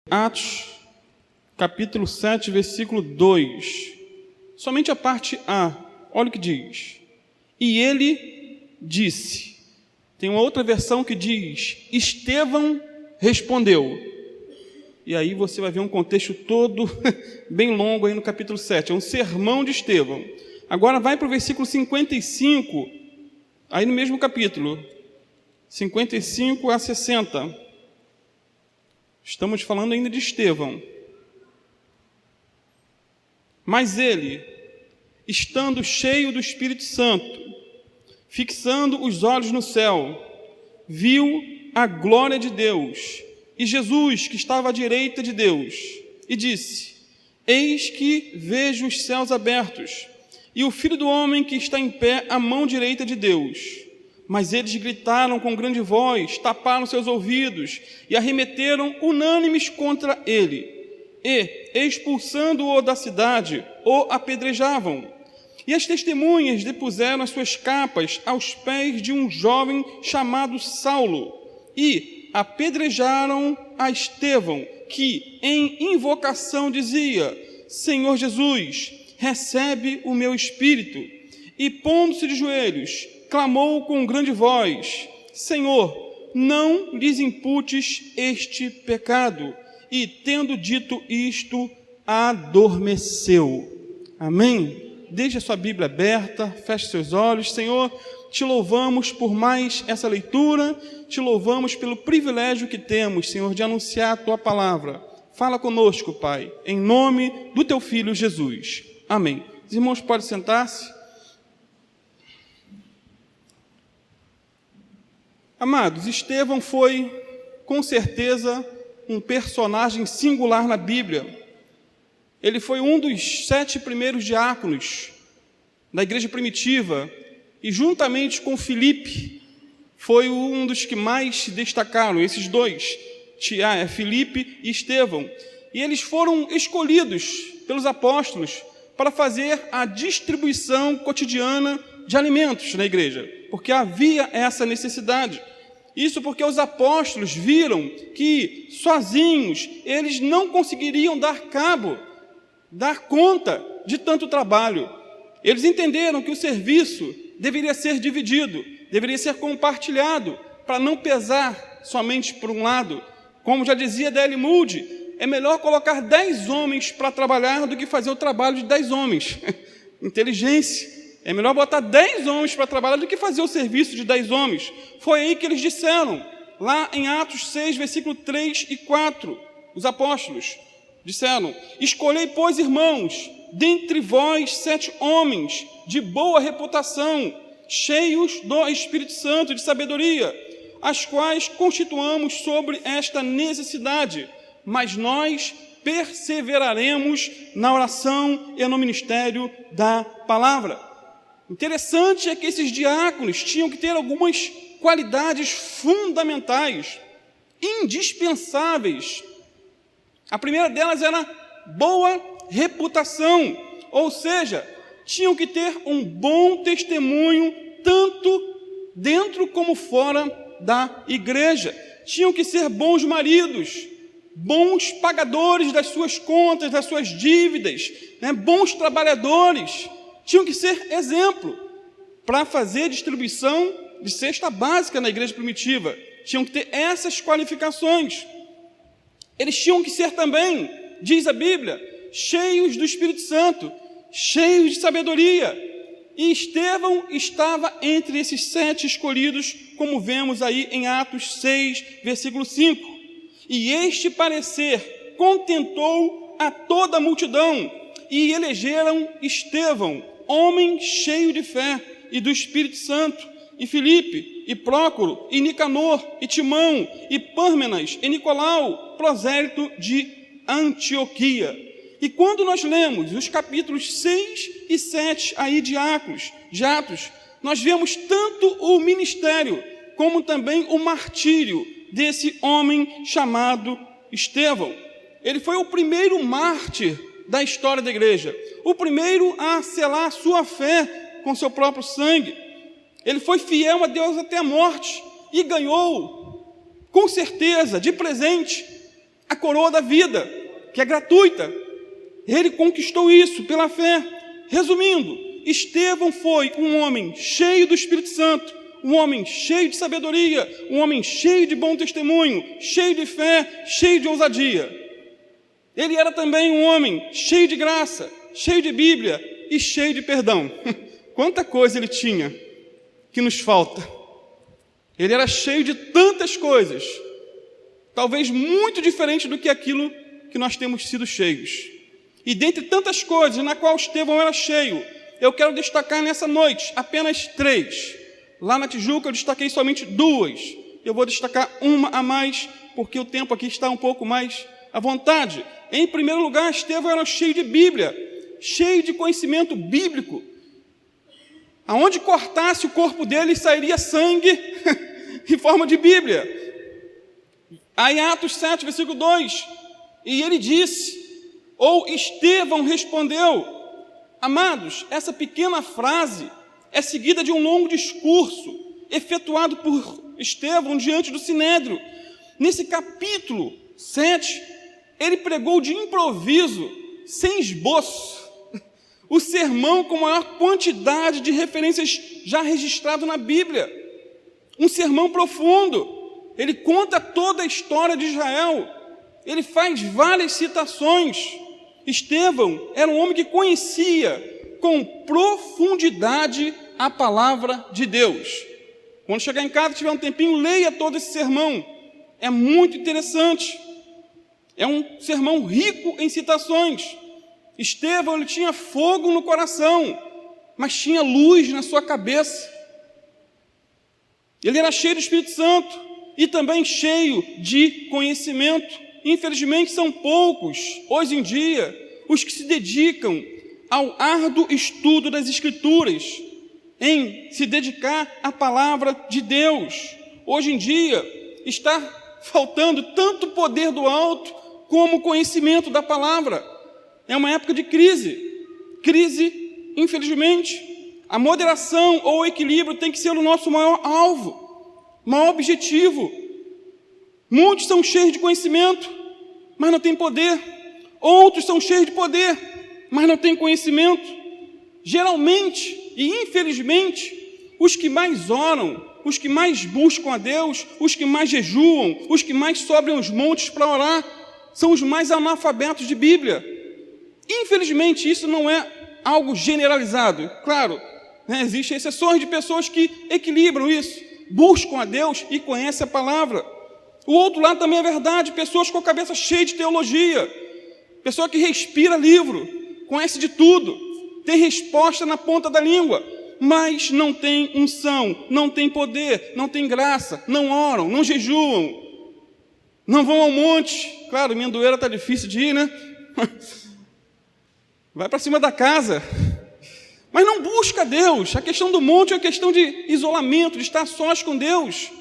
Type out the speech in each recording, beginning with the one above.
Atos, capítulo 7, versículo 2. Somente a parte A. Olha o que diz. E ele disse. Tem uma outra versão que diz: Estevão respondeu. E aí você vai ver um contexto todo bem longo aí no capítulo 7. É um sermão de Estevão. Agora vai para o versículo 55, aí no mesmo capítulo. 55 a 60. Estamos falando ainda de Estevão. Mas ele, estando cheio do Espírito Santo, fixando os olhos no céu, viu a glória de Deus e Jesus, que estava à direita de Deus, e disse: Eis que vejo os céus abertos e o Filho do Homem que está em pé à mão direita de Deus. Mas eles gritaram com grande voz, taparam seus ouvidos e arremeteram unânimes contra ele. E, expulsando-o da cidade, o apedrejavam. E as testemunhas depuseram as suas capas aos pés de um jovem chamado Saulo e apedrejaram a Estevão, que em invocação dizia: Senhor Jesus, recebe o meu espírito. E pondo-se de joelhos, clamou com grande voz: Senhor, não lhes imputes este pecado. E, tendo dito isto, adormeceu. Amém? Deixe a sua Bíblia aberta, feche seus olhos. Senhor, te louvamos por mais essa leitura, te louvamos pelo privilégio que temos, Senhor, de anunciar a tua palavra. Fala conosco, Pai, em nome do teu Filho Jesus. Amém. Os irmãos podem sentar-se. Amados, Estevão foi, com certeza, um personagem singular na Bíblia. Ele foi um dos 7 primeiros diáconos da igreja primitiva e, juntamente com Filipe, foi um dos que mais se destacaram, esses dois, Filipe e Estevão. E eles foram escolhidos pelos apóstolos para fazer a distribuição cotidiana de alimentos na igreja, porque havia essa necessidade. Isso porque os apóstolos viram que sozinhos eles não conseguiriam dar conta de tanto trabalho. Eles entenderam que o serviço deveria ser dividido, deveria ser compartilhado, para não pesar somente por um lado. Como já dizia D.L. Moody, é melhor colocar 10 homens para trabalhar do que fazer o trabalho de 10 homens. Inteligência. É melhor botar 10 homens para trabalhar do que fazer o serviço de 10 homens. Foi aí que eles disseram, lá em Atos 6, versículo 3 e 4, os apóstolos disseram: Escolhei, pois, irmãos, dentre vós 7 homens de boa reputação, cheios do Espírito Santo de sabedoria, as quais constituamos sobre esta necessidade, mas nós perseveraremos na oração e no ministério da palavra. Interessante é que esses diáconos tinham que ter algumas qualidades fundamentais, indispensáveis. A primeira delas era boa reputação, ou seja, tinham que ter um bom testemunho, tanto dentro como fora da igreja. Tinham que ser bons maridos, bons pagadores das suas contas, das suas dívidas, bons trabalhadores. Tinham que ser exemplo para fazer distribuição de cesta básica na igreja primitiva. Tinham que ter essas qualificações. Eles tinham que ser também, diz a Bíblia, cheios do Espírito Santo, cheios de sabedoria. E Estevão estava entre esses 7 escolhidos, como vemos aí em Atos 6, versículo 5. E este parecer contentou a toda a multidão, e elegeram Estevão, homem cheio de fé e do Espírito Santo, e Filipe, e Prócoro, e Nicanor, e Timão, e Pârmenas, e Nicolau, prosélito de Antioquia. E quando nós lemos os capítulos 6 e 7 aí de Atos, nós vemos tanto o ministério, como também o martírio desse homem chamado Estevão. Ele foi o primeiro mártir da história da igreja, o primeiro a selar a sua fé com seu próprio sangue. Ele foi fiel a Deus até a morte e ganhou, com certeza, de presente, a coroa da vida, que é gratuita. Ele conquistou isso pela fé. Resumindo, Estevão foi um homem cheio do Espírito Santo, um homem cheio de sabedoria, um homem cheio de bom testemunho, cheio de fé, cheio de ousadia. Ele era também um homem cheio de graça, cheio de Bíblia e cheio de perdão. Quanta coisa ele tinha que nos falta. Ele era cheio de tantas coisas, talvez muito diferente do que aquilo que nós temos sido cheios. E dentre tantas coisas na qual Estevão era cheio, eu quero destacar nessa noite apenas 3. Lá na Tijuca eu destaquei somente 2. Eu vou destacar uma a mais, porque o tempo aqui está um pouco mais à vontade. Em primeiro lugar, Estevão era cheio de Bíblia, cheio de conhecimento bíblico. Aonde cortasse o corpo dele, sairia sangue em forma de Bíblia. Aí Atos 7, versículo 2, e ele disse, ou Estevão respondeu. Amados, essa pequena frase é seguida de um longo discurso efetuado por Estevão diante do Sinédrio. Nesse capítulo 7, ele pregou de improviso, sem esboço, o sermão com a maior quantidade de referências já registrado na Bíblia. Um sermão profundo. Ele conta toda a história de Israel. Ele faz várias citações. Estevão era um homem que conhecia com profundidade a palavra de Deus. Quando chegar em casa, tiver um tempinho, leia todo esse sermão. É muito interessante. É um sermão rico em citações. Estevão, ele tinha fogo no coração, mas tinha luz na sua cabeça. Ele era cheio do Espírito Santo e também cheio de conhecimento. Infelizmente, são poucos, hoje em dia, os que se dedicam ao árduo estudo das Escrituras, em se dedicar à palavra de Deus. Hoje em dia, está faltando tanto poder do alto como conhecimento da palavra. É uma época de crise, infelizmente. A moderação ou o equilíbrio tem que ser o nosso maior alvo, maior objetivo. Muitos são cheios de conhecimento, mas não têm poder. Outros são cheios de poder, mas não têm conhecimento. Geralmente e infelizmente, os que mais oram, os que mais buscam a Deus, os que mais jejuam, os que mais sobem os montes para orar, são os mais analfabetos de Bíblia. Infelizmente, isso não é algo generalizado. Claro, existem exceções de pessoas que equilibram isso, buscam a Deus e conhecem a palavra. O outro lado também é verdade, pessoas com a cabeça cheia de teologia, pessoa que respira livro, conhece de tudo, tem resposta na ponta da língua, mas não tem unção, não tem poder, não tem graça, não oram, não jejuam, não vão ao monte. Claro, Mendoeira está difícil de ir, né? Vai para cima da casa, mas não busca Deus. A questão do monte é uma questão de isolamento, de estar sós com Deus.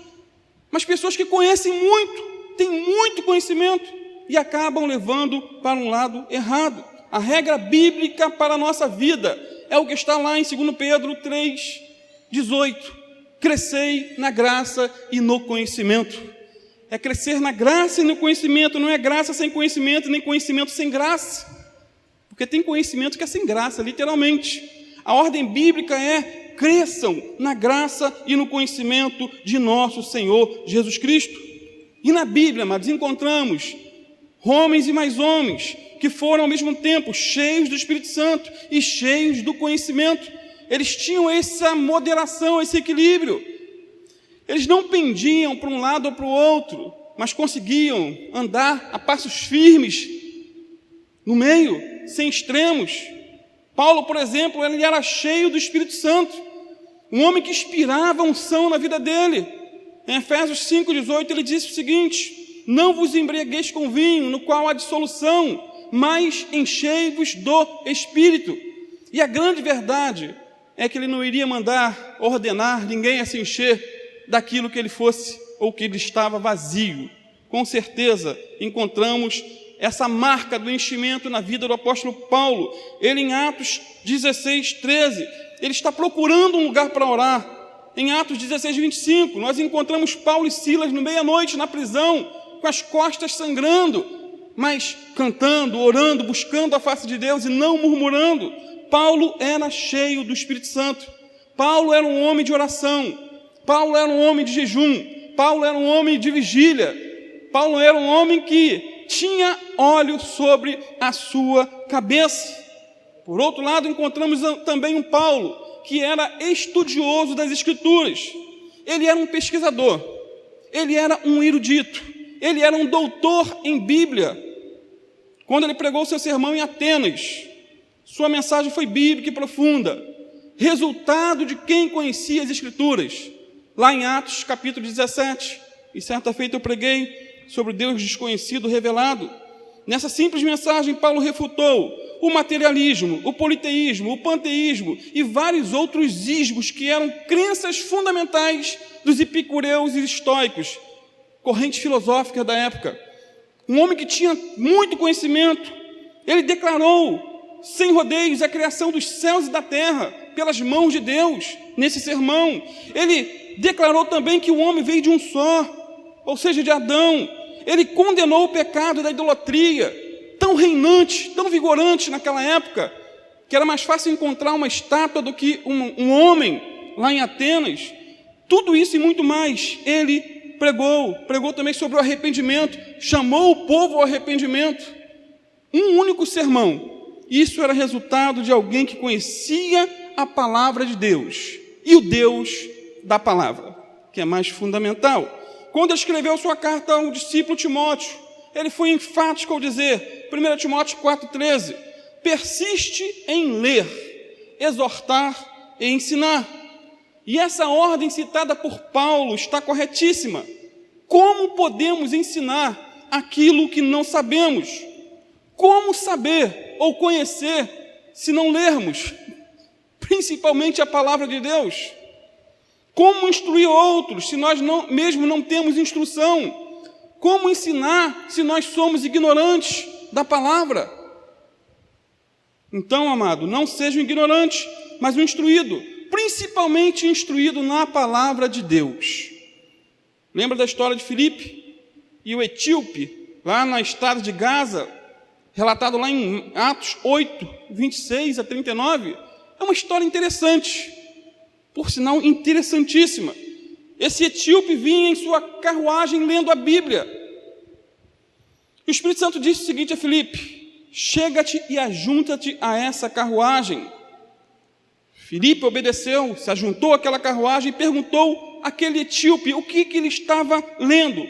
Mas pessoas que conhecem muito, têm muito conhecimento e acabam levando para um lado errado. A regra bíblica para a nossa vida é o que está lá em 2 Pedro 3,18. Crescei na graça e no conhecimento. É crescer na graça e no conhecimento, não é graça sem conhecimento, nem conhecimento sem graça. Porque tem conhecimento que é sem graça, literalmente. A ordem bíblica é: cresçam na graça e no conhecimento de nosso Senhor Jesus Cristo. E na Bíblia, amados, encontramos homens e mais homens que foram ao mesmo tempo cheios do Espírito Santo e cheios do conhecimento. Eles tinham essa moderação, esse equilíbrio. Eles não pendiam para um lado ou para o outro, mas conseguiam andar a passos firmes no meio, sem extremos. Paulo, por exemplo, ele era cheio do Espírito Santo, um homem que inspirava unção na vida dele. Em Efésios 5,18, ele disse o seguinte: não vos embriagueis com vinho, no qual há dissolução, mas enchei-vos do Espírito. E a grande verdade é que ele não iria mandar ordenar ninguém a se encher daquilo que ele fosse ou que ele estava vazio. Com certeza encontramos essa marca do enchimento na vida do apóstolo Paulo. Ele, em Atos 16:13, ele está procurando um lugar para orar. Em Atos 16:25, nós encontramos Paulo e Silas no meia-noite na prisão, com as costas sangrando, mas cantando, orando, buscando a face de Deus e não murmurando. Paulo era cheio do Espírito Santo. Paulo era um homem de oração. Paulo era um homem de jejum. Paulo era um homem de vigília. Paulo era um homem que tinha óleo sobre a sua cabeça. Por outro lado, encontramos também um Paulo que era estudioso das Escrituras. Ele era um pesquisador. Ele era um erudito. Ele era um doutor em Bíblia. Quando ele pregou seu sermão em Atenas, sua mensagem foi bíblica e profunda, resultado de quem conhecia as Escrituras. Lá em Atos, capítulo 17, e certa feita eu preguei sobre o Deus desconhecido revelado. Nessa simples mensagem, Paulo refutou o materialismo, o politeísmo, o panteísmo e vários outros ismos que eram crenças fundamentais dos epicureus e estoicos, corrente filosófica da época. Um homem que tinha muito conhecimento. Ele declarou, sem rodeios, a criação dos céus e da terra, pelas mãos de Deus, nesse sermão. Ele declarou também que o homem veio de um só, ou seja, de Adão. Ele condenou o pecado da idolatria, tão reinante, tão vigorante naquela época, que era mais fácil encontrar uma estátua do que um homem lá em Atenas. Tudo isso e muito mais, ele pregou também sobre o arrependimento, chamou o povo ao arrependimento. Um único sermão. Isso era resultado de alguém que conhecia a palavra de Deus, e o Deus da palavra, que é mais fundamental. Quando ele escreveu sua carta ao discípulo Timóteo, ele foi enfático ao dizer, 1 Timóteo 4,13, persiste em ler, exortar e ensinar. E essa ordem citada por Paulo está corretíssima. Como podemos ensinar aquilo que não sabemos? Como saber ou conhecer se não lermos, principalmente a palavra de Deus? Como instruir outros se nós mesmo não temos instrução? Como ensinar se nós somos ignorantes da palavra? Então, amado, não seja um ignorante, mas um instruído, principalmente instruído na palavra de Deus. Lembra da história de Filipe e o etíope, lá na estrada de Gaza, relatado lá em Atos 8, 26 a 39? É uma história interessante, por sinal interessantíssima. Esse etíope vinha em sua carruagem lendo a Bíblia. O Espírito Santo disse o seguinte a Filipe: chega-te e ajunta-te a essa carruagem. Filipe obedeceu, se ajuntou àquela carruagem e perguntou àquele etíope o que ele estava lendo.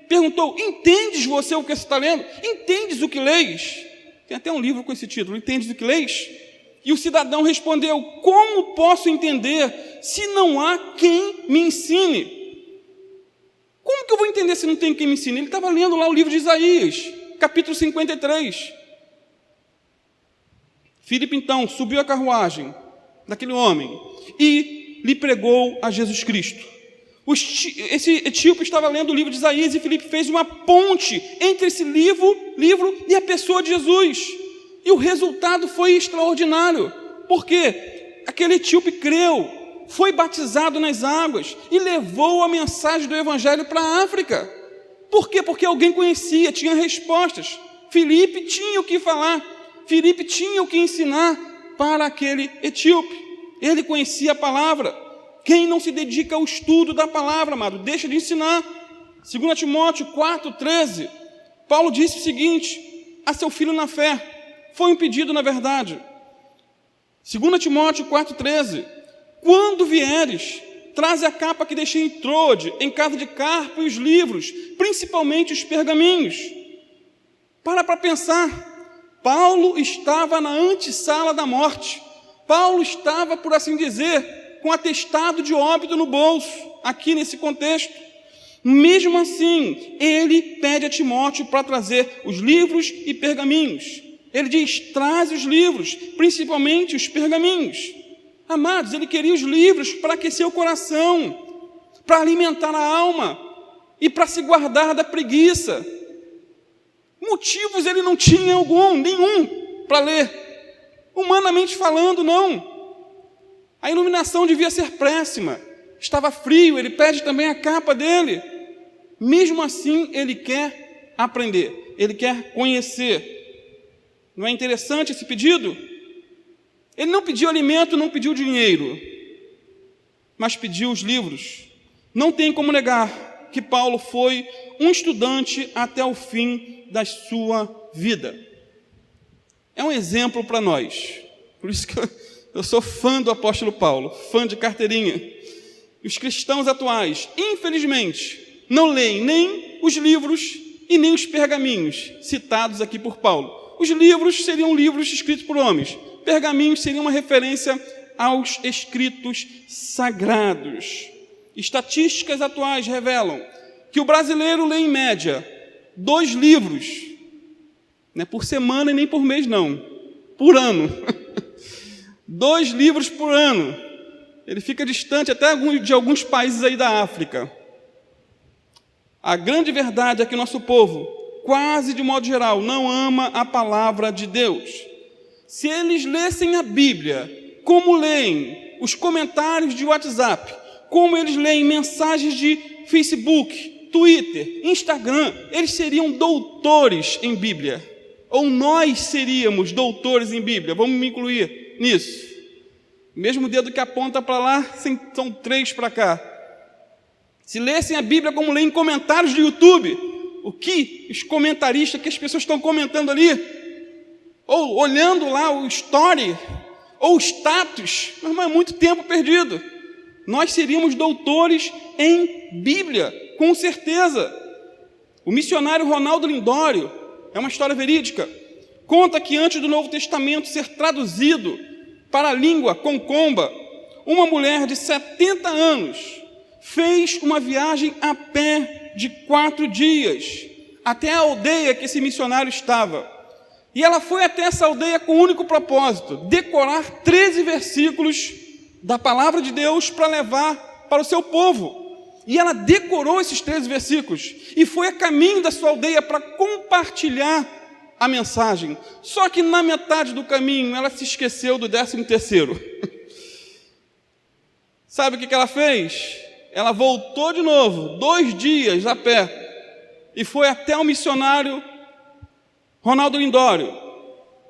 Perguntou: entendes você o que você está lendo? Entendes o que leis? Tem até um livro com esse título, entendes o que leis? E o cidadão respondeu: como posso entender se não há quem me ensine? Como que eu vou entender se não tem quem me ensine? Ele estava lendo lá o livro de Isaías, capítulo 53. Filipe então subiu a carruagem daquele homem e lhe pregou a Jesus Cristo. Esse etíope estava lendo o livro de Isaías e Filipe fez uma ponte entre esse livro e a pessoa de Jesus. E o resultado foi extraordinário, porque aquele etíope creu, foi batizado nas águas e levou a mensagem do Evangelho para a África. Por quê? Porque alguém conhecia, tinha respostas. Filipe tinha o que falar, Filipe tinha o que ensinar para aquele etíope. Ele conhecia a palavra. Quem não se dedica ao estudo da palavra, amado, deixa de ensinar. 2 Timóteo 4,13, Paulo disse o seguinte a seu filho na fé, foi um pedido na verdade. 2 Timóteo 4,13, quando vieres, traze a capa que deixei em Troade, em casa de Carpo, e os livros, principalmente os pergaminhos. Para pensar, Paulo estava na antessala da morte. Paulo estava, por assim dizer, com atestado de óbito no bolso, aqui nesse contexto. Mesmo assim, ele pede a Timóteo para trazer os livros e pergaminhos. Ele diz: traz os livros, principalmente os pergaminhos. Amados, ele queria os livros para aquecer o coração, para alimentar a alma e para se guardar da preguiça. Motivos ele não tinha nenhum para ler. Humanamente falando, não. A iluminação devia ser péssima, estava frio, ele pede também a capa dele. Mesmo assim, ele quer aprender, ele quer conhecer. Não é interessante esse pedido? Ele não pediu alimento, não pediu dinheiro, mas pediu os livros. Não tem como negar que Paulo foi um estudante até o fim da sua vida. É um exemplo para nós. Por isso que eu sou fã do apóstolo Paulo, fã de carteirinha. E os cristãos atuais, infelizmente, não leem nem os livros e nem os pergaminhos citados aqui por Paulo. Os livros seriam livros escritos por homens. Pergaminhos seriam uma referência aos escritos sagrados. Estatísticas atuais revelam que o brasileiro lê em média 2 livros, não é por semana e nem por mês não, por ano. 2 livros por ano. Ele fica distante até de alguns países aí da África. A grande verdade é que nosso povo, quase de modo geral, não ama a palavra de Deus. Se eles lessem a Bíblia, como leem os comentários de WhatsApp, como eles leem mensagens de Facebook, Twitter, Instagram, eles seriam doutores em Bíblia. Ou nós seríamos doutores em Bíblia. Vamos me incluir nisso. Mesmo dedo que aponta para lá, são 3 para cá. Se lessem a Bíblia como leem comentários do YouTube, o que os comentaristas, que as pessoas estão comentando ali, ou olhando lá o story, ou o status, mas é muito tempo perdido. Nós seríamos doutores em Bíblia, com certeza. O missionário Ronaldo Lindório, é uma história verídica, conta que antes do Novo Testamento ser traduzido para a língua concomba, uma mulher de 70 anos fez uma viagem a pé de 4 dias, até a aldeia que esse missionário estava. E ela foi até essa aldeia com o único propósito, decorar 13 versículos da palavra de Deus para levar para o seu povo. E ela decorou esses 13 versículos e foi a caminho da sua aldeia para compartilhar a mensagem. Só que na metade do caminho ela se esqueceu do 13º. Sabe o que ela fez? Ela voltou de novo, 2 dias a pé, e foi até o missionário Ronaldo Lindório.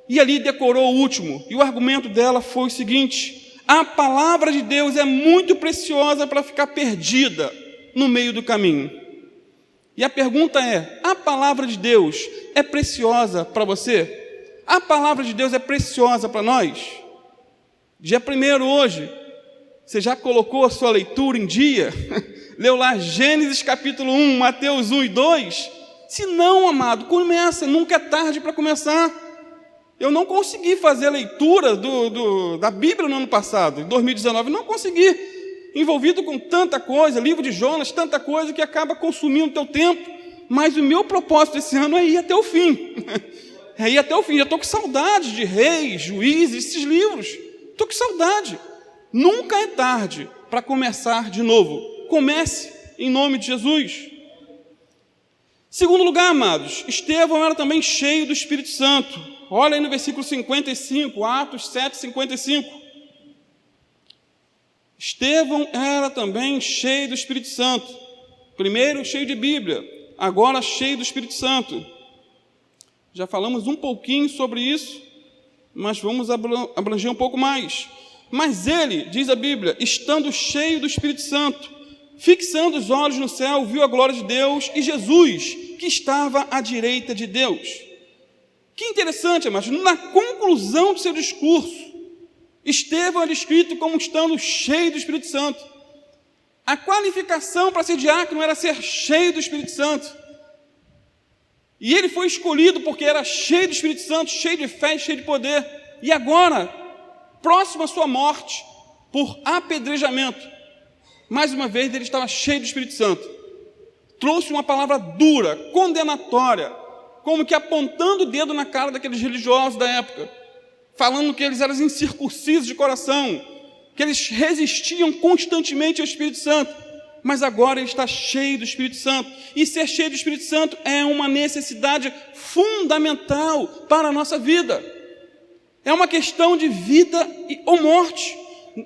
E ali decorou o último. E o argumento dela foi o seguinte: a palavra de Deus é muito preciosa para ficar perdida no meio do caminho. E a pergunta é: a palavra de Deus é preciosa para você? A palavra de Deus é preciosa para nós? Dia 1º hoje, você já colocou a sua leitura em dia? Leu lá Gênesis capítulo 1, Mateus 1 e 2? Se não, amado, começa, nunca é tarde para começar. Eu não consegui fazer a leitura da Bíblia no ano passado, em 2019, não consegui. Envolvido com tanta coisa, livro de Jonas, tanta coisa que acaba consumindo o teu tempo. Mas o meu propósito esse ano é ir até o fim. É ir até o fim. Já estou com saudade de Reis, Juízes, esses livros. Estou com saudade. Nunca é tarde para começar de novo. Comece em nome de Jesus. Segundo lugar, amados, Estevão era também cheio do Espírito Santo. Olha aí no versículo 55, Atos 7, 55. Estevão era também cheio do Espírito Santo. Primeiro cheio de Bíblia, agora cheio do Espírito Santo. Já falamos um pouquinho sobre isso, mas vamos abranger um pouco mais. Mas ele, diz a Bíblia, estando cheio do Espírito Santo, fixando os olhos no céu, viu a glória de Deus e Jesus, que estava à direita de Deus. Que interessante, amados, na conclusão do seu discurso, Estevão é descrito como estando cheio do Espírito Santo. A qualificação para ser diácono era ser cheio do Espírito Santo. E ele foi escolhido porque era cheio do Espírito Santo, cheio de fé, cheio de poder. E agora, próximo à sua morte, por apedrejamento, mais uma vez ele estava cheio do Espírito Santo. Trouxe uma palavra dura, condenatória, como que apontando o dedo na cara daqueles religiosos da época, falando que eles eram incircuncisos de coração, que eles resistiam constantemente ao Espírito Santo, mas agora ele está cheio do Espírito Santo, e ser cheio do Espírito Santo é uma necessidade fundamental para a nossa vida, é uma questão de vida ou morte.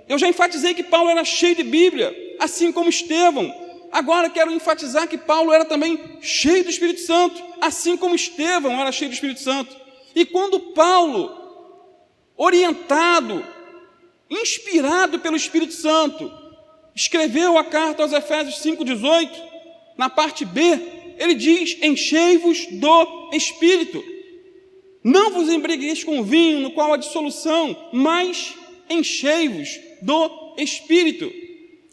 Eu já enfatizei que Paulo era cheio de Bíblia, assim como Estevão. Agora quero enfatizar que Paulo era também cheio do Espírito Santo, assim como Estevão era cheio do Espírito Santo. E quando Paulo, orientado, inspirado pelo Espírito Santo, escreveu a carta aos Efésios 5,18, na parte B, ele diz: enchei-vos do Espírito. Não vos embriagueis com vinho, no qual há dissolução, mas enchei-vos do Espírito.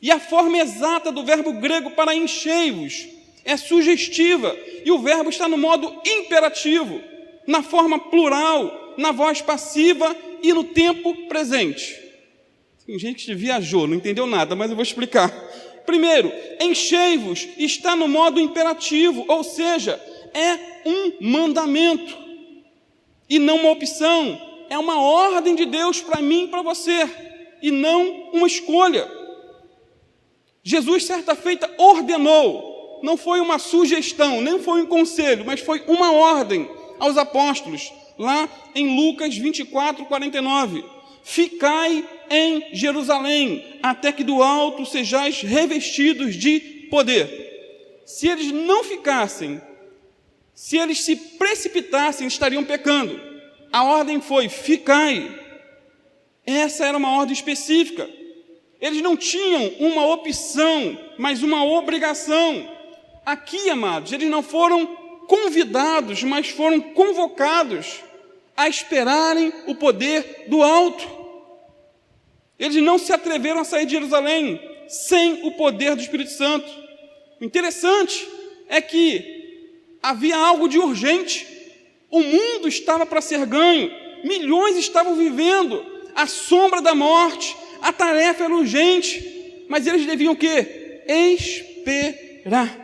E a forma exata do verbo grego para enchei-vos é sugestiva, e o verbo está no modo imperativo, na forma plural, na voz passiva e no tempo presente. Tem gente que viajou, não entendeu nada, mas eu vou explicar. Primeiro, enchei-vos está no modo imperativo, ou seja, é um mandamento e não uma opção, é uma ordem de Deus para mim e para você, e não uma escolha. Jesus, certa feita, ordenou, não foi uma sugestão, nem foi um conselho, mas foi uma ordem aos apóstolos, lá em Lucas 24:49. Ficai em Jerusalém, até que do alto sejais revestidos de poder. Se eles não ficassem, se eles se precipitassem, estariam pecando. A ordem foi: ficai. Essa era uma ordem específica. Eles não tinham uma opção, mas uma obrigação. Aqui, amados, eles não foram convidados, mas foram convocados a esperarem o poder do alto. Eles não se atreveram a sair de Jerusalém sem o poder do Espírito Santo. O interessante é que havia algo de urgente. O mundo estava para ser ganho, milhões estavam vivendo à sombra da morte. A tarefa era urgente, mas eles deviam o quê? Esperar.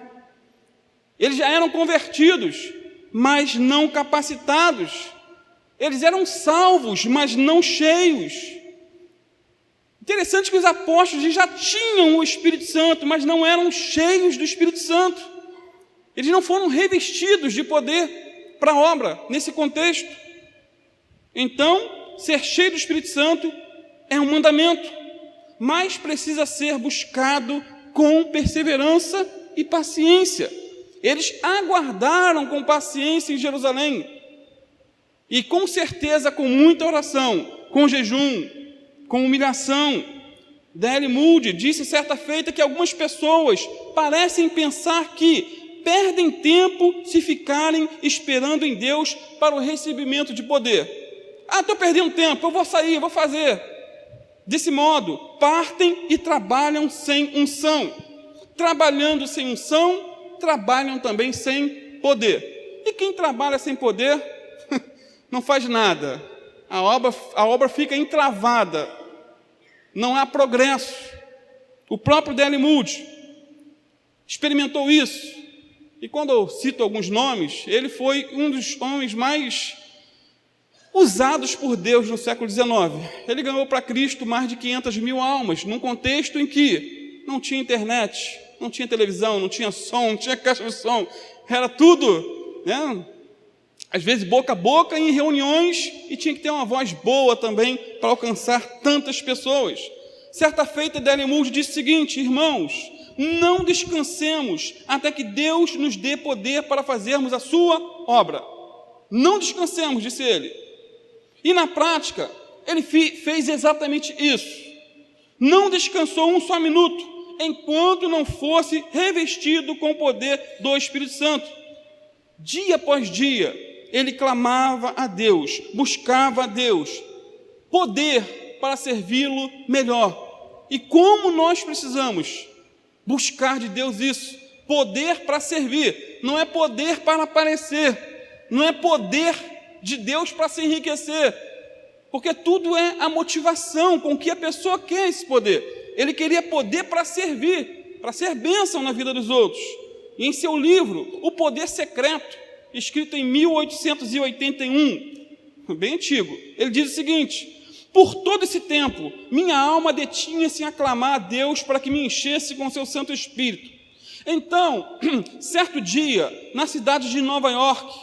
Eles já eram convertidos, mas não capacitados. Eles eram salvos, mas não cheios. Interessante que os apóstolos já tinham o Espírito Santo, mas não eram cheios do Espírito Santo. Eles não foram revestidos de poder para a obra, nesse contexto. Então, ser cheio do Espírito Santo é um mandamento, mas precisa ser buscado com perseverança e paciência. Eles aguardaram com paciência em Jerusalém, e com certeza com muita oração, com jejum, com humilhação. D.L. Moody disse certa feita que algumas pessoas parecem pensar que perdem tempo se ficarem esperando em Deus para o recebimento de poder. Estou perdendo tempo, eu vou sair, eu vou fazer. Desse modo, partem e trabalham sem unção. Trabalhando sem unção, trabalham também sem poder. E quem trabalha sem poder, não faz nada. A obra fica entravada. Não há progresso. O próprio D.L. Moody experimentou isso. E quando eu cito alguns nomes, ele foi um dos homens mais usados por Deus no século XIX. Ele ganhou para Cristo mais de 500 mil almas, num contexto em que não tinha internet, não tinha televisão, não tinha som, não tinha caixa de som, era tudo, né? Às vezes boca a boca em reuniões, e tinha que ter uma voz boa também para alcançar tantas pessoas. Certa feita, D.L. Moody disse o seguinte: irmãos, não descansemos até que Deus nos dê poder para fazermos a sua obra. Não descansemos, disse ele. E na prática, ele fez exatamente isso. Não descansou um só minuto, enquanto não fosse revestido com o poder do Espírito Santo. Dia após dia, ele clamava a Deus, buscava a Deus, poder para servi-lo melhor. E como nós precisamos buscar de Deus isso? Poder para servir, não é poder para aparecer, não é poder de Deus para se enriquecer, porque tudo é a motivação com que a pessoa quer esse poder. Ele queria poder para servir, para ser bênção na vida dos outros. E em seu livro, O Poder Secreto, escrito em 1881, bem antigo, ele diz o seguinte: por todo esse tempo, minha alma detinha-se em aclamar a Deus para que me enchesse com seu Santo Espírito. Então, certo dia, na cidade de Nova York,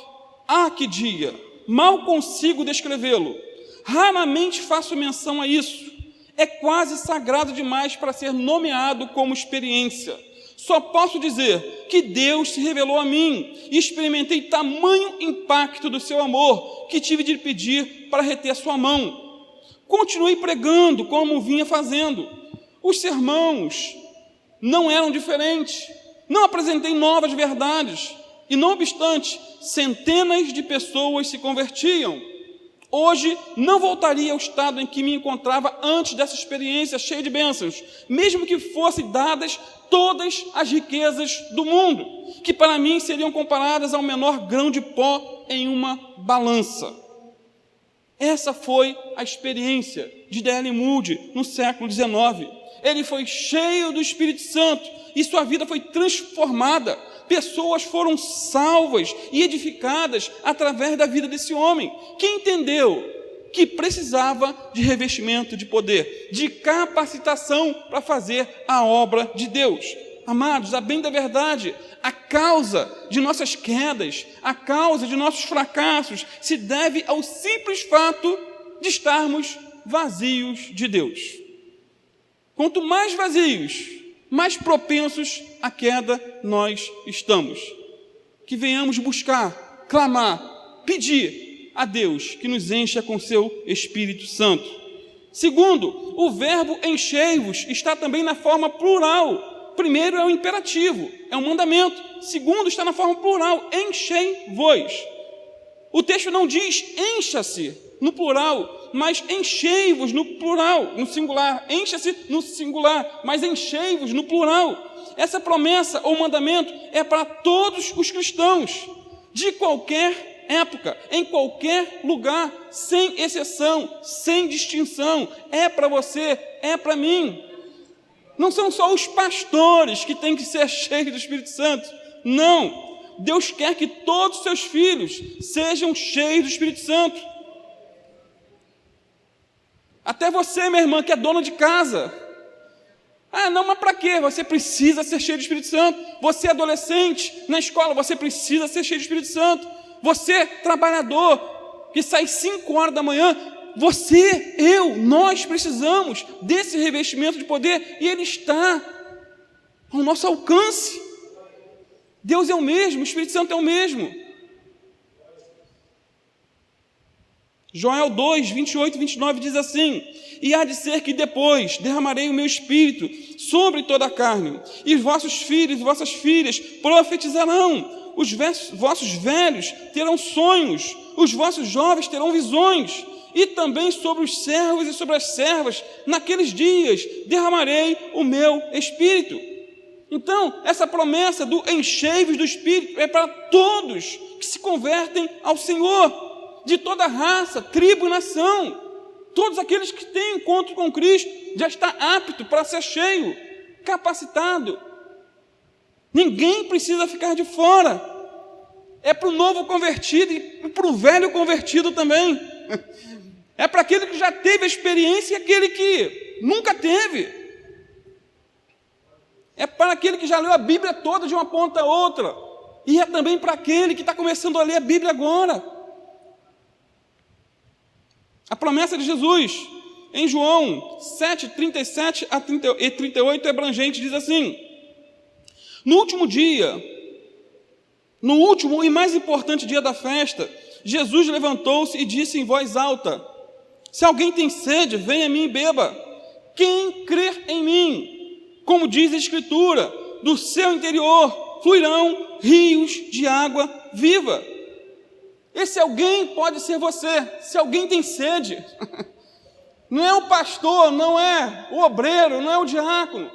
que dia, mal consigo descrevê-lo, raramente faço menção a isso, é quase sagrado demais para ser nomeado como experiência. Só posso dizer que Deus se revelou a mim e experimentei tamanho impacto do seu amor que tive de lhe pedir para reter a sua mão. Continuei pregando como vinha fazendo. Os sermões não eram diferentes. Não apresentei novas verdades. E, não obstante, centenas de pessoas se convertiam. Hoje, não voltaria ao estado em que me encontrava antes dessa experiência cheia de bênçãos, mesmo que fossem dadas todas as riquezas do mundo, que para mim seriam comparadas ao menor grão de pó em uma balança. Essa foi a experiência de D.L. Moody no século XIX. Ele foi cheio do Espírito Santo e sua vida foi transformada. Pessoas foram salvas e edificadas através da vida desse homem, que entendeu que precisava de revestimento de poder, de capacitação para fazer a obra de Deus. Amados, a bem da verdade, a causa de nossas quedas, a causa de nossos fracassos, se deve ao simples fato de estarmos vazios de Deus. Quanto mais vazios, mais propensos à queda nós estamos. Que venhamos buscar, clamar, pedir a Deus que nos encha com seu Espírito Santo. Segundo, o verbo enchei-vos está também na forma plural. Primeiro é o imperativo, é um mandamento. Segundo, está na forma plural, enchei-vos. O texto não diz encha-se no plural, mas enchei-vos no plural, no singular. Encha-se no singular, mas enchei-vos no plural. Essa promessa ou mandamento é para todos os cristãos, de qualquer época, em qualquer lugar, sem exceção, sem distinção. É para você, é para mim. Não são só os pastores que têm que ser cheios do Espírito Santo. Não. Deus quer que todos os seus filhos sejam cheios do Espírito Santo. Até você, minha irmã, que é dona de casa. Ah, não, mas para quê? Você precisa ser cheio do Espírito Santo. Você, adolescente, na escola, você precisa ser cheio do Espírito Santo. Você, trabalhador, que sai 5 horas da manhã, você, eu, nós precisamos desse revestimento de poder, e ele está ao nosso alcance. Deus é o mesmo, o Espírito Santo é o mesmo. Joel 2, 28 e 29 diz assim: e há de ser que depois derramarei o meu espírito sobre toda a carne, e vossos filhos e vossas filhas profetizarão, os vossos velhos terão sonhos, os vossos jovens terão visões, e também sobre os servos e sobre as servas, naqueles dias derramarei o meu espírito. Então, essa promessa do enchei-vos do Espírito é para todos que se convertem ao Senhor, de toda raça, tribo e nação. Todos aqueles que têm encontro com Cristo já está apto para ser cheio, capacitado. Ninguém precisa ficar de fora. É para o novo convertido e para o velho convertido também. É para aquele que já teve a experiência e aquele que nunca teve. É para aquele que já leu a Bíblia toda de uma ponta a outra. E é também para aquele que está começando a ler a Bíblia agora. A promessa de Jesus, em João 7, 37 e 38, é abrangente, diz assim: no último dia, no último e mais importante dia da festa, Jesus levantou-se e disse em voz alta: se alguém tem sede, venha a mim e beba. Quem crer em mim, como diz a Escritura, do seu interior fluirão rios de água viva. Esse alguém pode ser você. Se alguém tem sede, não é o pastor, não é o obreiro, não é o diácono.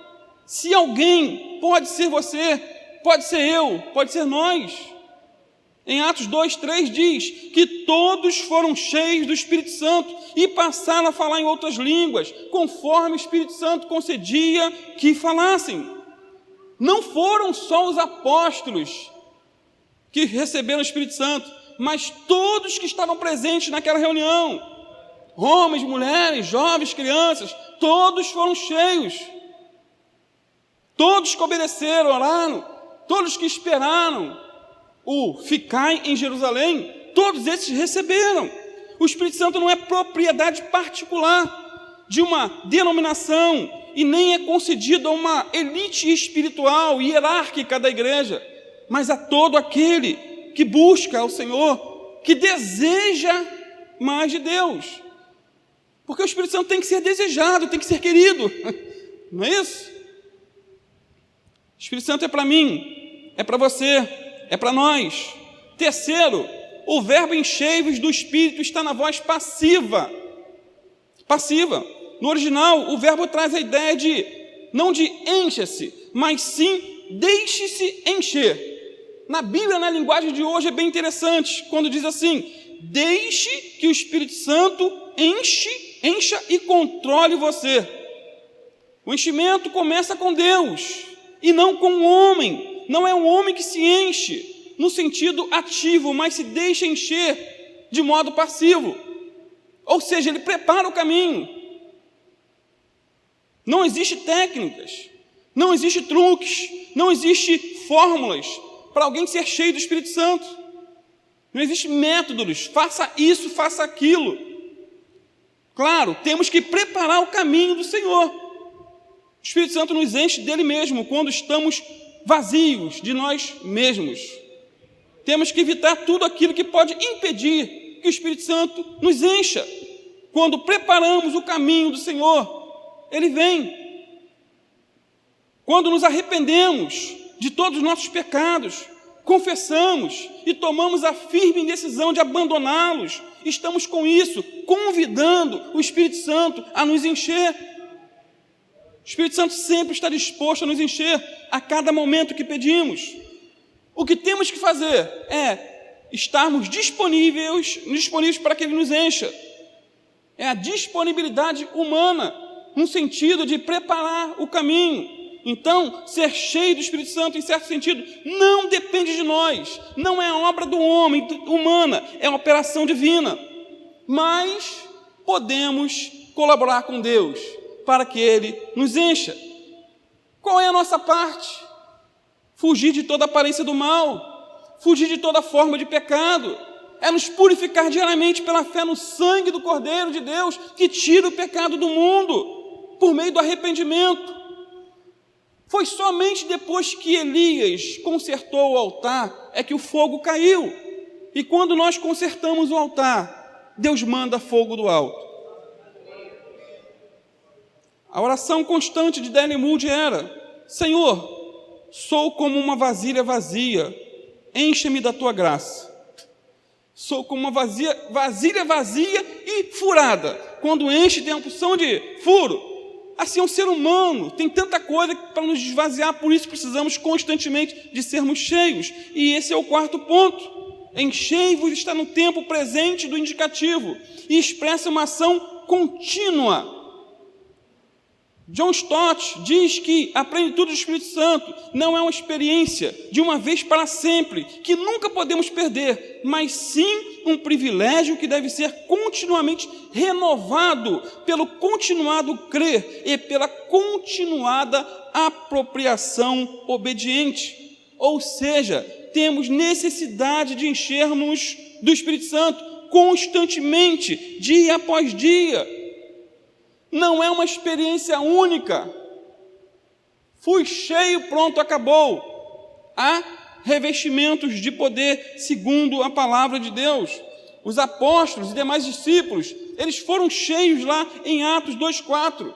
Se alguém, pode ser você, pode ser eu, pode ser nós. Em Atos 2, 3 diz que todos foram cheios do Espírito Santo e passaram a falar em outras línguas, conforme o Espírito Santo concedia que falassem. Não foram só os apóstolos que receberam o Espírito Santo, mas todos que estavam presentes naquela reunião, homens, mulheres, jovens, crianças, todos foram cheios. Todos que obedeceram, oraram, todos que esperaram o ficai em Jerusalém, todos esses receberam. O Espírito Santo não é propriedade particular de uma denominação e nem é concedido a uma elite espiritual e hierárquica da igreja, mas a todo aquele que busca ao Senhor, que deseja mais de Deus. Porque o Espírito Santo tem que ser desejado, tem que ser querido, não é isso? O Espírito Santo é para mim, é para você, é para nós. Terceiro, o verbo enchei-vos do Espírito está na voz passiva. Passiva. No original, o verbo traz a ideia de, não de encha-se, mas sim deixe-se encher. Na Bíblia, na linguagem de hoje, é bem interessante, quando diz assim, deixe que o Espírito Santo encha e controle você. O enchimento começa com Deus, e não com o homem. Não é o homem que se enche, no sentido ativo, mas se deixa encher de modo passivo. Ou seja, ele prepara o caminho. Não existe técnicas, não existe truques, não existe fórmulas para alguém ser cheio do Espírito Santo. Não existe métodos, faça isso, faça aquilo. Claro, temos que preparar o caminho do Senhor. O Espírito Santo nos enche dele mesmo quando estamos vazios de nós mesmos. Temos que evitar tudo aquilo que pode impedir que o Espírito Santo nos encha. Quando preparamos o caminho do Senhor, ele vem. Quando nos arrependemos de todos os nossos pecados, confessamos e tomamos a firme decisão de abandoná-los, estamos com isso convidando o Espírito Santo a nos encher. O Espírito Santo sempre está disposto a nos encher a cada momento que pedimos. O que temos que fazer é estarmos disponíveis para que ele nos encha. É a disponibilidade humana, no sentido de preparar o caminho. Então, ser cheio do Espírito Santo, em certo sentido, não depende de nós, não é obra do homem, humana, é uma operação divina. Mas podemos colaborar com Deus para que Ele nos encha. Qual é a nossa parte? Fugir de toda aparência do mal, fugir de toda forma de pecado, é nos purificar diariamente pela fé no sangue do Cordeiro de Deus, que tira o pecado do mundo, por meio do arrependimento. Foi somente depois que Elias consertou o altar, é que o fogo caiu. E quando nós consertamos o altar, Deus manda fogo do alto. A oração constante de D.L. Moody era: Senhor, sou como uma vasilha vazia, enche-me da tua graça. Sou como uma vasilha vazia e furada. Quando enche, tem a opção de furo. Assim é um ser humano, tem tanta coisa para nos esvaziar, por isso precisamos constantemente de sermos cheios. E esse é o quarto ponto. Enchei-vos está no tempo presente do indicativo e expressa uma ação contínua. John Stott diz que a plenitude do Espírito Santo não é uma experiência de uma vez para sempre, que nunca podemos perder, mas sim um privilégio que deve ser continuamente renovado pelo continuado crer e pela continuada apropriação obediente. Ou seja, temos necessidade de enchermos do Espírito Santo constantemente, dia após dia. Não é uma experiência única. Fui cheio, pronto, acabou. Há revestimentos de poder segundo a palavra de Deus. Os apóstolos e demais discípulos, eles foram cheios lá em Atos 2:4,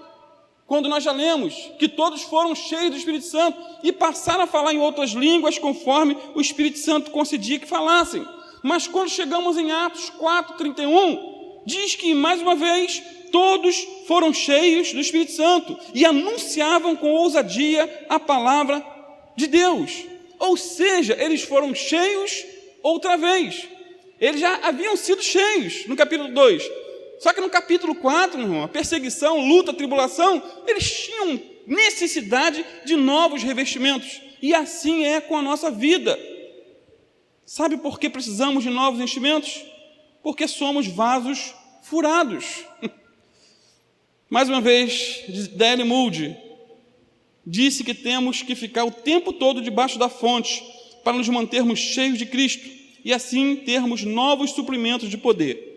quando nós já lemos que todos foram cheios do Espírito Santo e passaram a falar em outras línguas conforme o Espírito Santo concedia que falassem. Mas quando chegamos em Atos 4:31, diz que, mais uma vez, todos foram cheios do Espírito Santo e anunciavam com ousadia a palavra de Deus. Ou seja, eles foram cheios outra vez. Eles já haviam sido cheios no capítulo 2. Só que no capítulo 4, meu irmão, a perseguição, luta, tribulação, eles tinham necessidade de novos revestimentos. E assim é com a nossa vida. Sabe por que precisamos de novos enchimentos? Porque somos vasos furados. Mais uma vez, D.L. Moody disse que temos que ficar o tempo todo debaixo da fonte para nos mantermos cheios de Cristo e assim termos novos suprimentos de poder.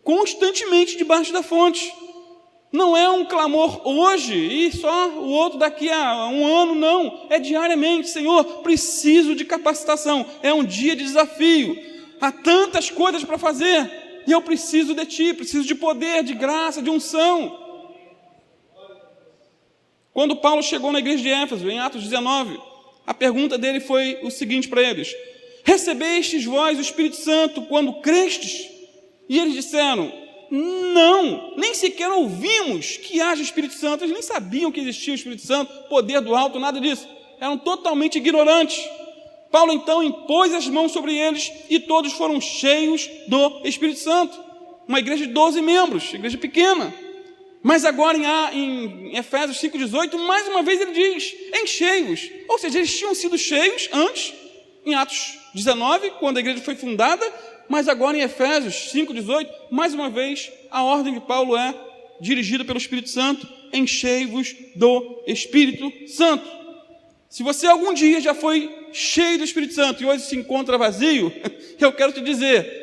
Constantemente debaixo da fonte. Não é um clamor hoje e só o outro daqui a um ano, não. É diariamente. Senhor, preciso de capacitação. É um dia de desafio. Há tantas coisas para fazer e eu preciso de Ti, preciso de poder, de graça, de unção. Quando Paulo chegou na igreja de Éfeso, em Atos 19, a pergunta dele foi o seguinte para eles: recebestes vós o Espírito Santo quando crestes? E eles disseram: não, nem sequer ouvimos que haja Espírito Santo. Eles nem sabiam que existia o Espírito Santo, poder do alto, nada disso. Eram totalmente ignorantes. Paulo então impôs as mãos sobre eles e todos foram cheios do Espírito Santo. Uma igreja de 12 membros, igreja pequena. Mas agora em Efésios 5,18, mais uma vez ele diz: enchei-vos. Ou seja, eles tinham sido cheios antes, em Atos 19, quando a igreja foi fundada, mas agora em Efésios 5,18, mais uma vez, a ordem de Paulo é dirigida pelo Espírito Santo: enchei-vos do Espírito Santo. Se você algum dia já foi cheio do Espírito Santo e hoje se encontra vazio, eu quero te dizer,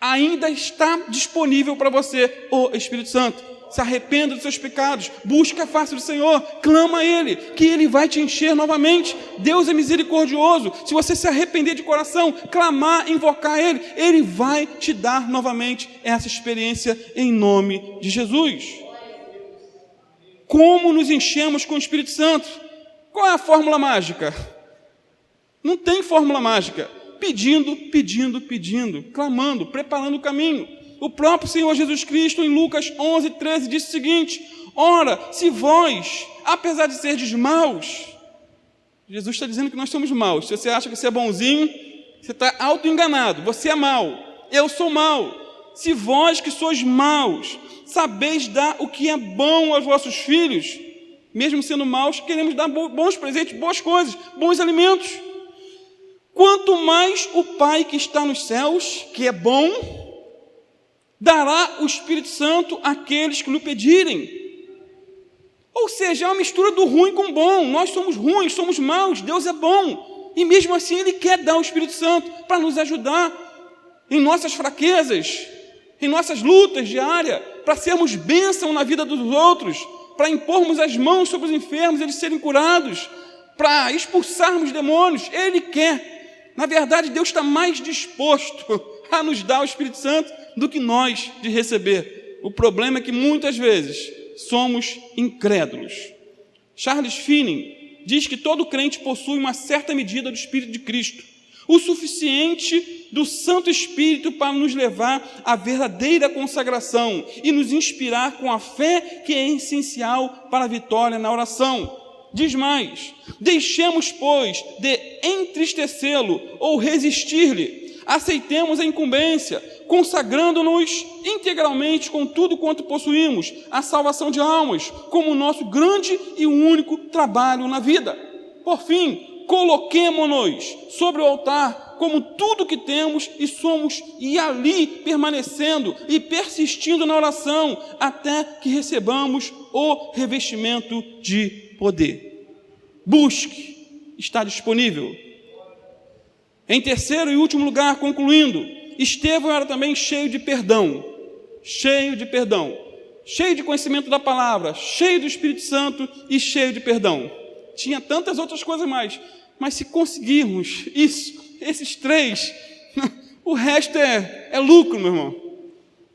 ainda está disponível para você o Espírito Santo. Se arrependa dos seus pecados, busca a face do Senhor, clama a Ele, que Ele vai te encher novamente. Deus é misericordioso. Se você se arrepender de coração, clamar, invocar Ele, Ele vai te dar novamente essa experiência em nome de Jesus. Como nos enchemos com o Espírito Santo? Qual é a fórmula mágica? Não tem fórmula mágica. Pedindo, pedindo, pedindo, clamando, preparando o caminho. O próprio Senhor Jesus Cristo, em Lucas 11:13, disse o seguinte: ora, se vós, apesar de serdes maus, Jesus está dizendo que nós somos maus. Se você acha que você é bonzinho, você está auto-enganado. Você é mau, eu sou mau. Se vós que sois maus, sabeis dar o que é bom aos vossos filhos, mesmo sendo maus, queremos dar bons presentes, boas coisas, bons alimentos. Quanto mais o Pai que está nos céus, que é bom, dará o Espírito Santo àqueles que lhe pedirem. Ou seja, é uma mistura do ruim com o bom. Nós somos ruins, somos maus, Deus é bom. E mesmo assim Ele quer dar o Espírito Santo para nos ajudar em nossas fraquezas, em nossas lutas diárias, para sermos bênção na vida dos outros, para impormos as mãos sobre os enfermos, eles serem curados, para expulsarmos demônios. Ele quer. Na verdade, Deus está mais disposto a nos dar o Espírito Santo do que nós de receber. O problema é que muitas vezes somos incrédulos. Charles Finney diz que todo crente possui uma certa medida do Espírito de Cristo, o suficiente do Santo Espírito para nos levar à verdadeira consagração e nos inspirar com a fé que é essencial para a vitória na oração. Diz mais: deixemos, pois, de entristecê-lo ou resistir-lhe. Aceitemos a incumbência, consagrando-nos integralmente com tudo quanto possuímos, a salvação de almas, como o nosso grande e único trabalho na vida. Por fim, coloquemo-nos sobre o altar como tudo que temos e somos, e ali permanecendo e persistindo na oração, até que recebamos o revestimento de poder. Busque, está disponível. Em terceiro e último lugar, concluindo, Estevão era também cheio de perdão, cheio de conhecimento da palavra, cheio do Espírito Santo e cheio de perdão. Tinha tantas outras coisas mais, mas se conseguirmos esses três, o resto é lucro, meu irmão.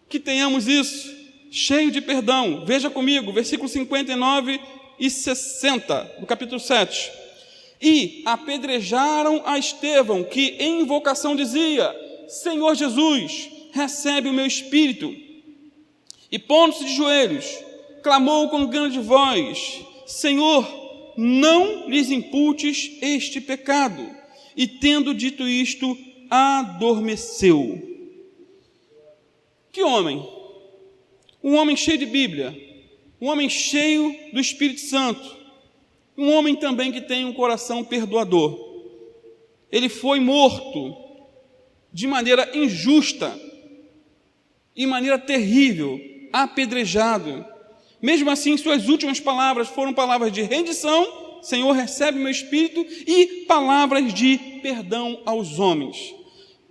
Que tenhamos isso, cheio de perdão. Veja comigo, versículos 59 e 60, do capítulo 7. E apedrejaram a Estevão, que em invocação dizia: Senhor Jesus, recebe o meu espírito. E pondo-se de joelhos, clamou com grande voz: Senhor, não lhes imputes este pecado. E tendo dito isto, adormeceu. Que homem? Um homem cheio de Bíblia, um homem cheio do Espírito Santo, um homem também que tem um coração perdoador. Ele foi morto de maneira injusta, de maneira terrível, apedrejado. Mesmo assim, suas últimas palavras foram palavras de rendição: Senhor, recebe meu espírito, e palavras de perdão aos homens.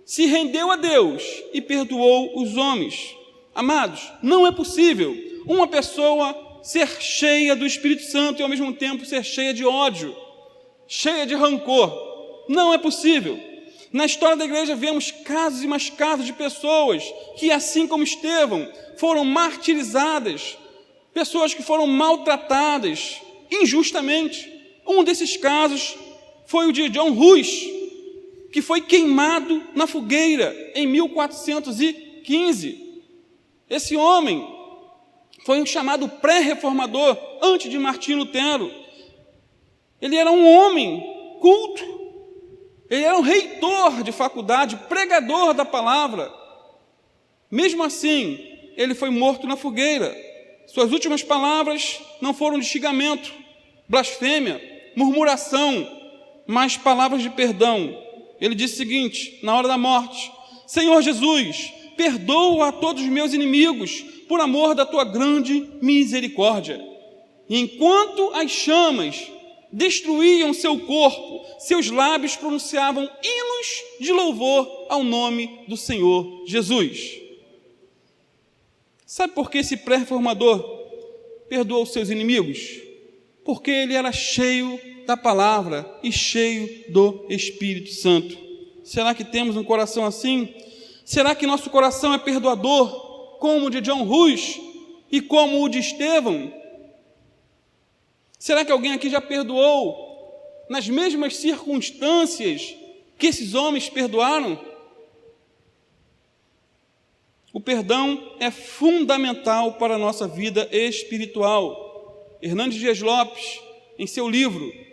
Se rendeu a Deus e perdoou os homens. Amados, não é possível uma pessoa ser cheia do Espírito Santo e ao mesmo tempo ser cheia de ódio, cheia de rancor. Não é possível. Na história da igreja vemos casos e mais casos de pessoas que, assim como Estevão, foram martirizadas, pessoas que foram maltratadas injustamente. Um desses casos foi o de John Hus, que foi queimado na fogueira em 1415. Esse homem foi um chamado pré-reformador, antes de Martinho Lutero. Ele era um homem culto, ele era um reitor de faculdade, pregador da palavra. Mesmo assim, ele foi morto na fogueira. Suas últimas palavras não foram de xingamento, blasfêmia, murmuração, mas palavras de perdão. Ele disse o seguinte, na hora da morte: Senhor Jesus, perdoa a todos os meus inimigos, por amor da tua grande misericórdia. E enquanto as chamas destruíam seu corpo, seus lábios pronunciavam hinos de louvor ao nome do Senhor Jesus. Sabe por que esse pré-reformador perdoou os seus inimigos? Porque ele era cheio da palavra e cheio do Espírito Santo. Será que temos um coração assim? Será que nosso coração é perdoador, como o de John Hus e como o de Estevão? Será que alguém aqui já perdoou nas mesmas circunstâncias que esses homens perdoaram? O perdão é fundamental para a nossa vida espiritual. Hernandes Dias Lopes, em seu livro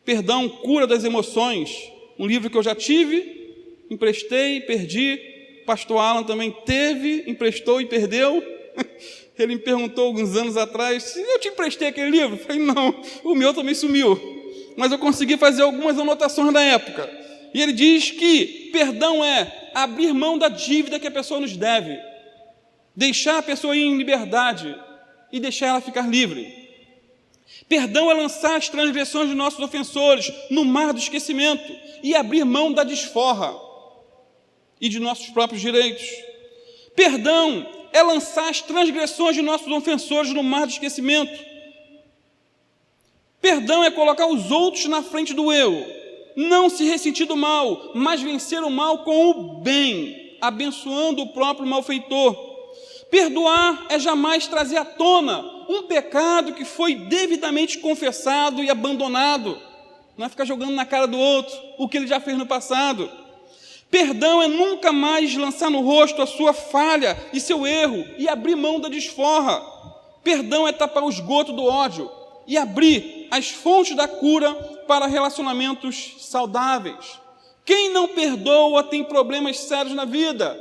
Perdão, Cura das Emoções, um livro que eu já tive, emprestei, perdi, pastor Alan também teve, emprestou e perdeu. Ele me perguntou alguns anos atrás, se eu te emprestei aquele livro? Eu falei, não, o meu também sumiu. Mas eu consegui fazer algumas anotações da época. E ele diz que perdão é abrir mão da dívida que a pessoa nos deve, deixar a pessoa ir em liberdade e deixar ela ficar livre. Perdão é lançar as transgressões de nossos ofensores no mar do esquecimento e abrir mão da desforra e de nossos próprios direitos. Perdão é lançar as transgressões de nossos ofensores no mar do esquecimento. Perdão é colocar os outros na frente do eu, não se ressentir do mal, mas vencer o mal com o bem, abençoando o próprio malfeitor. Perdoar é jamais trazer à tona um pecado que foi devidamente confessado e abandonado. Não é ficar jogando na cara do outro o que ele já fez no passado. Perdão é nunca mais lançar no rosto a sua falha e seu erro e abrir mão da desforra. Perdão é tapar o esgoto do ódio e abrir as fontes da cura para relacionamentos saudáveis. Quem não perdoa tem problemas sérios na vida,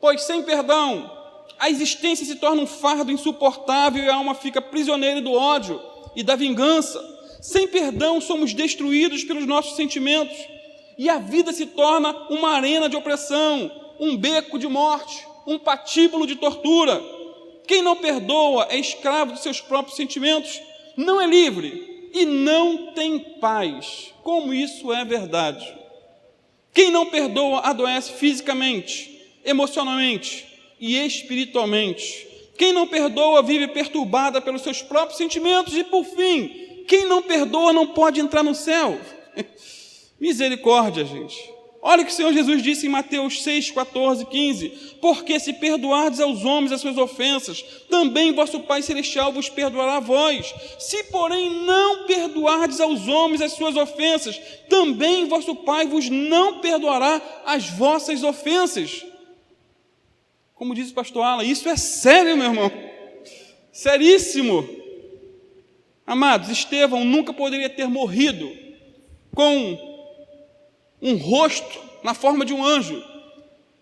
pois sem perdão a existência se torna um fardo insuportável e a alma fica prisioneira do ódio e da vingança. Sem perdão somos destruídos pelos nossos sentimentos e a vida se torna uma arena de opressão, um beco de morte, um patíbulo de tortura. Quem não perdoa é escravo dos seus próprios sentimentos, não é livre e não tem paz. Como isso é verdade? Quem não perdoa adoece fisicamente, emocionalmente e espiritualmente. Quem não perdoa vive perturbada pelos seus próprios sentimentos. E por fim, quem não perdoa não pode entrar no céu. Misericórdia, gente. Olha o que o Senhor Jesus disse em Mateus 6, 14, 15. Porque se perdoardes aos homens as suas ofensas, também vosso Pai Celestial vos perdoará a vós. Se, porém, não perdoardes aos homens as suas ofensas, também vosso Pai vos não perdoará as vossas ofensas. Como diz o pastor Alan, isso é sério, meu irmão. Seríssimo. Amados, Estevão nunca poderia ter morrido com um rosto na forma de um anjo,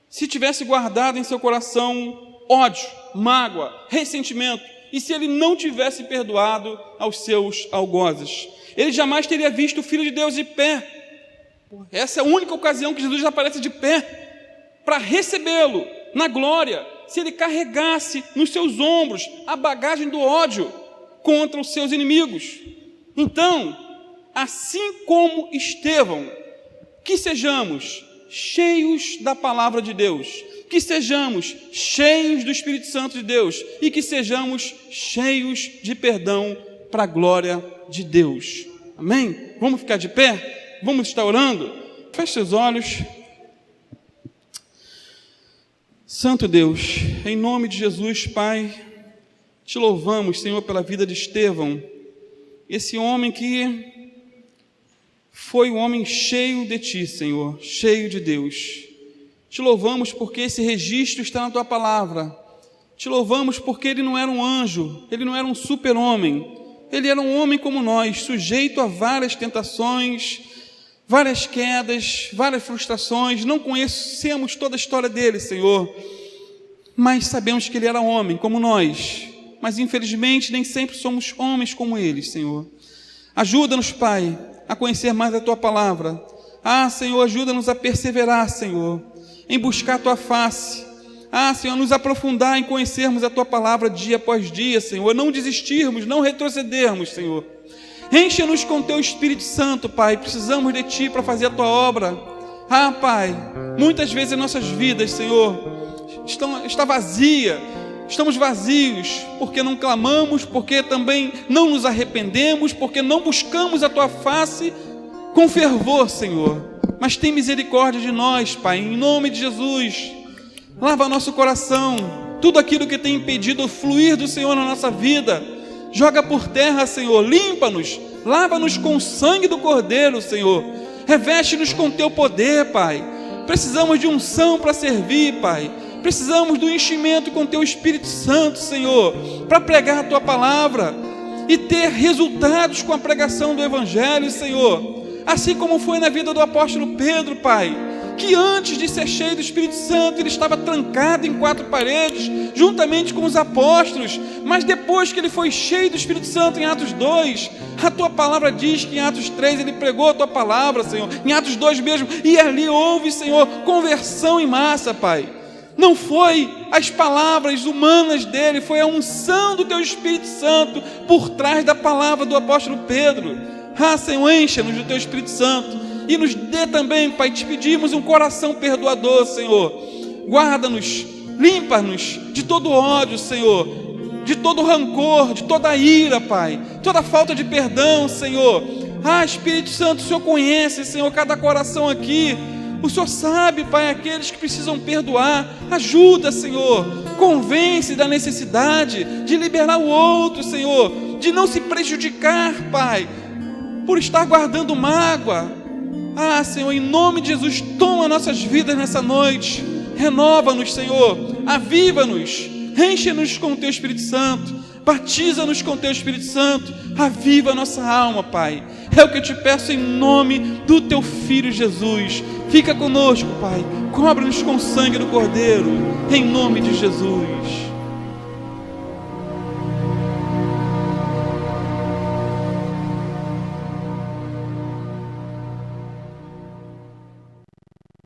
se tivesse guardado em seu coração ódio, mágoa, ressentimento, e se ele não tivesse perdoado aos seus algozes. Ele jamais teria visto o Filho de Deus de pé. Essa é a única ocasião que Jesus aparece de pé, para recebê-lo na glória, se ele carregasse nos seus ombros a bagagem do ódio contra os seus inimigos. Então, assim como Estevão, que sejamos cheios da palavra de Deus, que sejamos cheios do Espírito Santo de Deus e que sejamos cheios de perdão para a glória de Deus. Amém? Vamos ficar de pé? Vamos estar orando? Feche seus olhos. Santo Deus, em nome de Jesus, Pai, te louvamos, Senhor, pela vida de Estevão, esse homem que foi um homem cheio de Ti, Senhor, cheio de Deus. Te louvamos porque esse registro está na Tua palavra. Te louvamos porque ele não era um anjo, ele não era um super-homem, ele era um homem como nós, sujeito a várias tentações, várias quedas, várias frustrações. Não conhecemos toda a história dele, Senhor, mas sabemos que ele era homem como nós, mas infelizmente nem sempre somos homens como eles, Senhor. Ajuda-nos, Pai, a conhecer mais a Tua palavra. Senhor, ajuda-nos a perseverar, Senhor, em buscar a Tua face. Senhor, nos aprofundar em conhecermos a Tua palavra dia após dia, Senhor, não desistirmos, não retrocedermos, Senhor. Enche-nos com Teu Espírito Santo, Pai, precisamos de Ti para fazer a Tua obra. Pai, muitas vezes em nossas vidas, Senhor, está vazia, estamos vazios, porque não clamamos, porque também não nos arrependemos, porque não buscamos a Tua face com fervor, Senhor. Mas tem misericórdia de nós, Pai, em nome de Jesus. Lava nosso coração, tudo aquilo que tem impedido o fluir do Senhor na nossa vida, joga por terra, Senhor, limpa-nos, lava-nos com o sangue do Cordeiro, Senhor, reveste-nos com Teu poder, Pai. Precisamos de unção para servir, Pai, precisamos do enchimento com Teu Espírito Santo, Senhor, para pregar a Tua palavra e ter resultados com a pregação do Evangelho, Senhor, assim como foi na vida do apóstolo Pedro, Pai, que antes de ser cheio do Espírito Santo, ele estava trancado em 4 paredes, juntamente com os apóstolos, mas depois que ele foi cheio do Espírito Santo em Atos 2, a Tua palavra diz que em Atos 3 ele pregou a Tua palavra, Senhor, em Atos 2 mesmo, e ali houve, Senhor, conversão em massa, Pai. Não foi as palavras humanas dele, foi a unção do Teu Espírito Santo por trás da palavra do apóstolo Pedro. Senhor, encha-nos do Teu Espírito Santo e nos dê também, Pai, te pedimos um coração perdoador, Senhor. Guarda-nos, limpa-nos de todo ódio, Senhor, de todo rancor, de toda ira, Pai, toda falta de perdão, Senhor. Espírito Santo, o Senhor conhece, Senhor, cada coração aqui. O Senhor sabe, Pai, aqueles que precisam perdoar. Ajuda, Senhor, convence da necessidade de liberar o outro, Senhor, de não se prejudicar, Pai, por estar guardando mágoa. Senhor, em nome de Jesus, toma nossas vidas nessa noite, renova-nos, Senhor, aviva-nos, enche-nos com o Teu Espírito Santo, batiza-nos com o Teu Espírito Santo, aviva a nossa alma, Pai. É o que eu te peço em nome do Teu Filho Jesus. Fica conosco, Pai, cobre-nos com o sangue do Cordeiro, em nome de Jesus.